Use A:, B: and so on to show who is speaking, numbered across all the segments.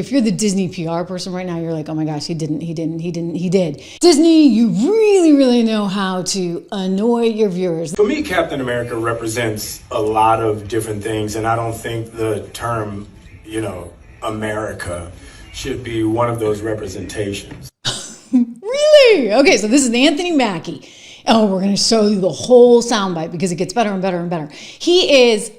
A: If you're the Disney PR person right now, you're like, oh my gosh, he did. Disney, you really, really know how to annoy your viewers.
B: For me, Captain America represents a lot of different things, and I don't think the term, America should be one of those representations.
A: Really? Okay, so this is Anthony Mackie. Oh, we're going to show you the whole soundbite because it gets better and better and better. He is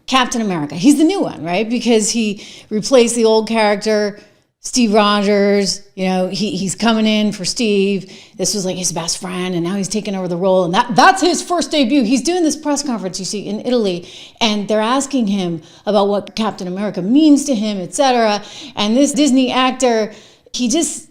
A: Captain America. He's the new one, right? Because he replaced the old character, Steve Rogers. He's coming in for Steve. This was like his best friend, and now he's taking over the role. And that's his first debut. He's doing this press conference, you see, in Italy, and they're asking him about what Captain America means to him, etc. And this Disney actor, he just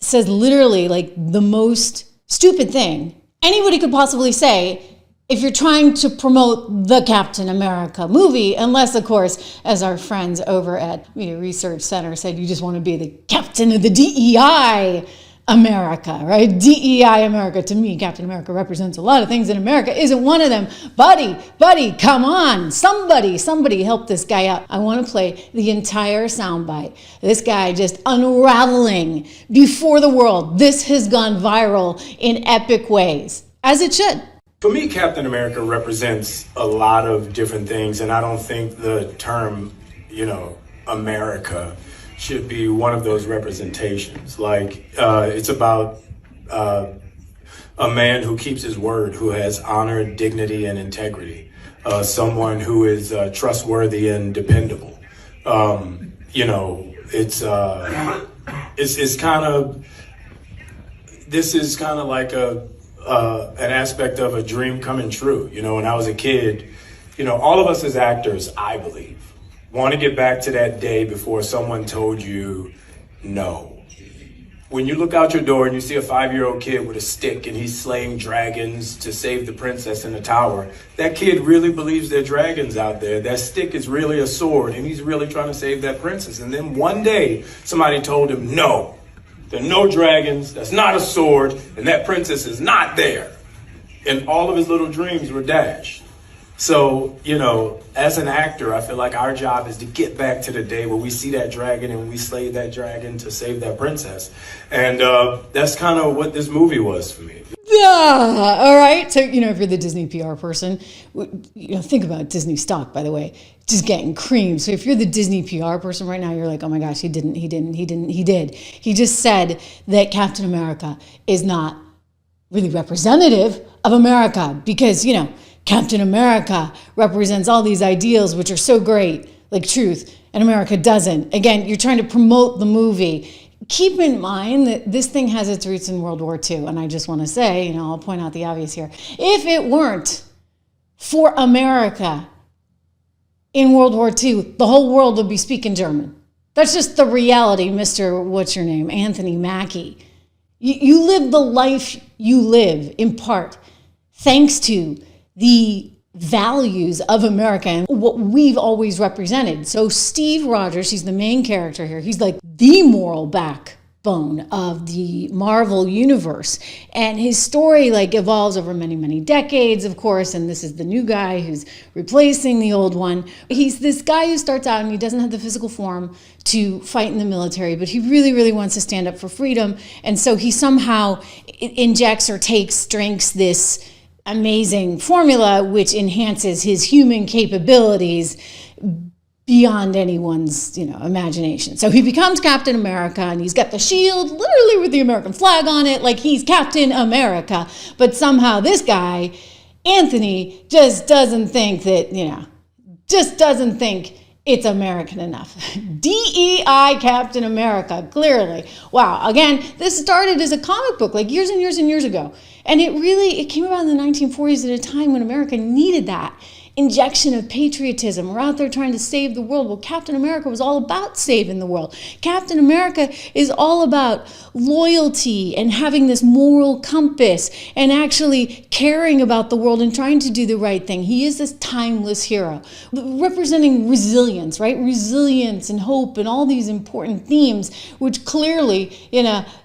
A: says literally like the most stupid thing anybody could possibly say if you're trying to promote the Captain America movie, unless, of course, as our friends over at Media Research Center said, you just want to be the captain of the DEI America, right? DEI America. To me, Captain America represents a lot of things, and America isn't one of them. Buddy, come on. Somebody help this guy out. I want to play the entire soundbite. This guy just unraveling before the world. This has gone viral in epic ways, as it should.
B: For me, Captain America represents a lot of different things, and I don't think the term, America should be one of those representations. Like, it's about a man who keeps his word, who has honor, dignity, and integrity. Someone who is trustworthy and dependable. This is kind of like an aspect of a dream coming true. When I was a kid, all of us as actors, I believe, want to get back to that day before someone told you no. When you look out your door and you see a 5-year-old kid with a stick and he's slaying dragons to save the princess in the tower, that kid really believes there are dragons out there. That stick is really a sword and he's really trying to save that princess. And then one day somebody told him, no, there are no dragons, that's not a sword, and that princess is not there. And all of his little dreams were dashed. So, as an actor, I feel like our job is to get back to the day where we see that dragon and we slay that dragon to save that princess. And that's kind of what this movie was for me.
A: All right. So, if you're the Disney PR person, think about Disney stock, by the way, just getting creamed. So if you're the Disney PR person right now, you're like, oh my gosh, he did. He just said that Captain America is not really representative of America because, Captain America represents all these ideals which are so great, like truth, and America doesn't. Again, you're trying to promote the movie. Keep in mind that this thing has its roots in World War II, and I just want to say, I'll point out the obvious here. If it weren't for America in World War II, the whole world would be speaking German. That's just the reality, Mr. What's your name? Anthony Mackie. You live the life you live, in part, thanks to the values of America and what we've always represented. So Steve Rogers, he's the main character here. He's like the moral backbone of the Marvel universe. And his story evolves over many, many decades, of course. And this is the new guy who's replacing the old one. He's this guy who starts out and he doesn't have the physical form to fight in the military, but he really, really wants to stand up for freedom. And so he somehow injects or drinks this amazing formula which enhances his human capabilities beyond anyone's imagination. So he becomes Captain America and he's got the shield literally with the American flag on it, like he's Captain America. But somehow this guy, Anthony, just doesn't think that, it's American enough. DEI Captain America, clearly. Wow, again, this started as a comic book years and years and years ago. And it came about in the 1940s at a time when America needed that injection of patriotism. We're out there trying to save the world. Well, Captain America was all about saving the world. Captain America is all about loyalty and having this moral compass and actually caring about the world and trying to do the right thing. He is this timeless hero, representing resilience, right? Resilience and hope and all these important themes, which clearly,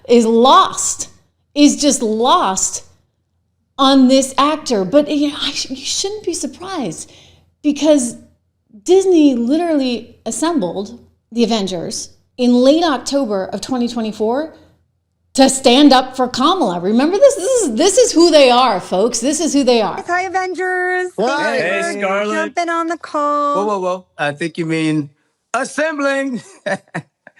A: is just lost on this actor. But you shouldn't be surprised because Disney literally assembled the Avengers in late October of 2024 to stand up for Kamala. Remember this? This is who they are, folks. This is who they are.
C: Hi, Avengers.
D: Hey, Scarlett.
C: Jumping on the call.
D: Whoa. I think you mean assembling.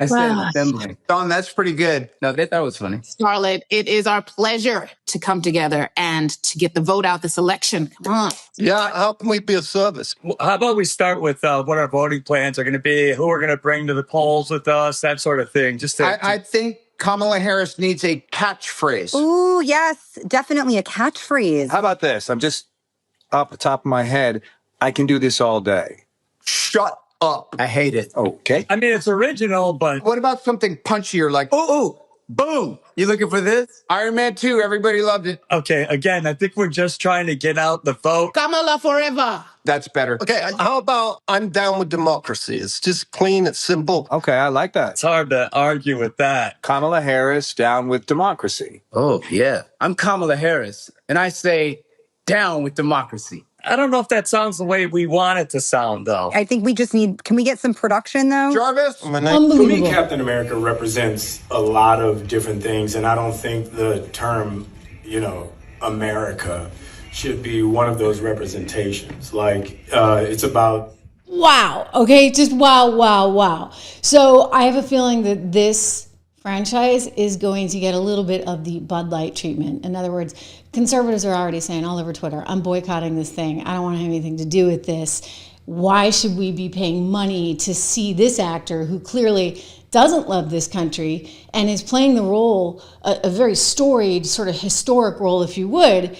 D: I said assembling. Don, that's pretty good. No, they thought it was funny.
E: Scarlett, it is our pleasure to come together and to get the vote out this election. Come on.
F: Yeah, how can we be of service?
G: Well, how about we start with what our voting plans are going to be, who we're going to bring to the polls with us, that sort of thing.
D: I think Kamala Harris needs a catchphrase.
C: Ooh, yes, definitely a catchphrase.
H: How about this? I'm just off the top of my head. I can do this all day.
D: Shut up. I hate it.
H: Okay.
G: I mean, it's original, but
D: What about something punchier like, ooh, boom. You looking for this? Iron Man 2, everybody loved it.
G: okay, again, I think we're just trying to get out the vote.
E: Kamala forever.
D: That's better.
F: Okay, how about I'm down with democracy? It's just clean, it's simple.
H: Okay, I like that.
G: It's hard to argue with that.
H: Kamala Harris down with democracy.
D: Oh, yeah. I'm Kamala Harris, and I say down with democracy.
G: I don't know if that sounds the way we want it to sound, though.
C: I think we just need, can we get some production though?
D: Jarvis?
B: For me,
A: Unbelievable.
B: Captain America represents a lot of different things, and I don't think the term, America should be one of those representations. Like, it's about...
A: Wow. Okay, just wow. So I have a feeling that this franchise is going to get a little bit of the Bud Light treatment. In other words, conservatives are already saying all over Twitter, I'm boycotting this thing. I don't want to have anything to do with this. Why should we be paying money to see this actor who clearly doesn't love this country and is playing the role, a very storied, sort of historic role, if you would,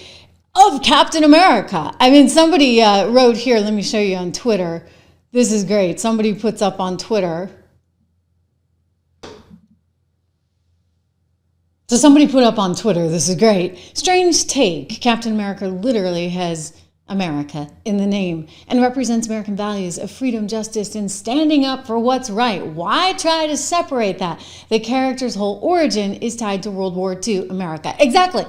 A: of Captain America? I mean, somebody wrote here, let me show you on Twitter. This is great. Somebody puts up on Twitter. So somebody put up on Twitter, this is great. Strange take. Captain America literally has America in the name and represents American values of freedom, justice, and standing up for what's right. Why try to separate that? The character's whole origin is tied to World War II America. Exactly.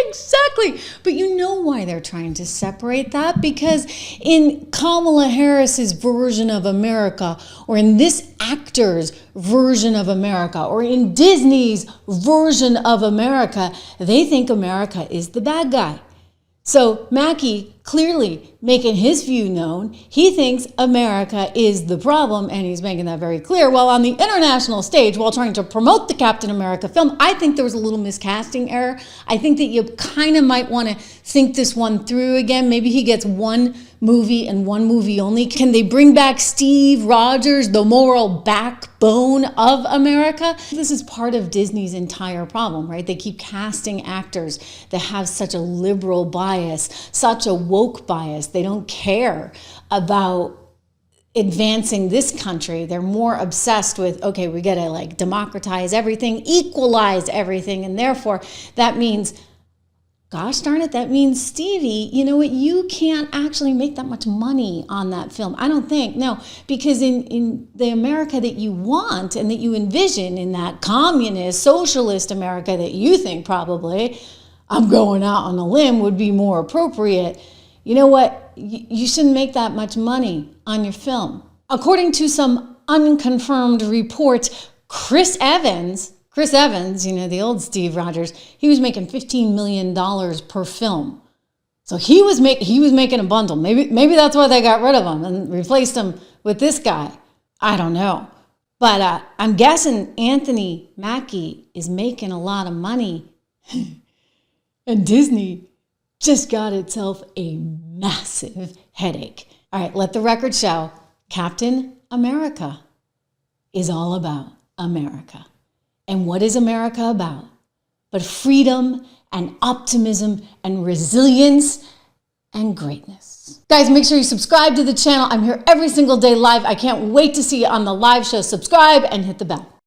A: Exactly. But you know why they're trying to separate that? Because in Kamala Harris's version of America, or in this actor's version of America, or in Disney's version of America, they think America is the bad guy. So Mackie clearly making his view known. He thinks America is the problem, and he's making that very clear. While on the international stage, while trying to promote the Captain America film, I think there was a little miscasting error. I think that you kind of might want to think this one through again. Maybe he gets one movie and one movie only. Can they bring back Steve Rogers, the moral backbone of America? This is part of Disney's entire problem, right? They keep casting actors that have such a liberal bias, such a woke bias. They don't care about advancing this country. They're more obsessed with, okay, we got to democratize everything, equalize everything, and therefore that means, gosh darn it, that means, Stevie, you know what, you can't actually make that much money on that film. I don't think, no, because in the America that you want and that you envision, in that communist, socialist America that you think probably, I'm going out on a limb, would be more appropriate, you know what, you shouldn't make that much money on your film. According to some unconfirmed reports, Chris Evans, the old Steve Rogers, he was making $15 million per film. So he was making a bundle. Maybe that's why they got rid of him and replaced him with this guy. I don't know. But I'm guessing Anthony Mackie is making a lot of money. And Disney just got itself a massive headache. All right, let the record show. Captain America is all about America. And what is America about? But freedom and optimism and resilience and greatness. Guys, make sure you subscribe to the channel. I'm here every single day live. I can't wait to see you on the live show. Subscribe and hit the bell.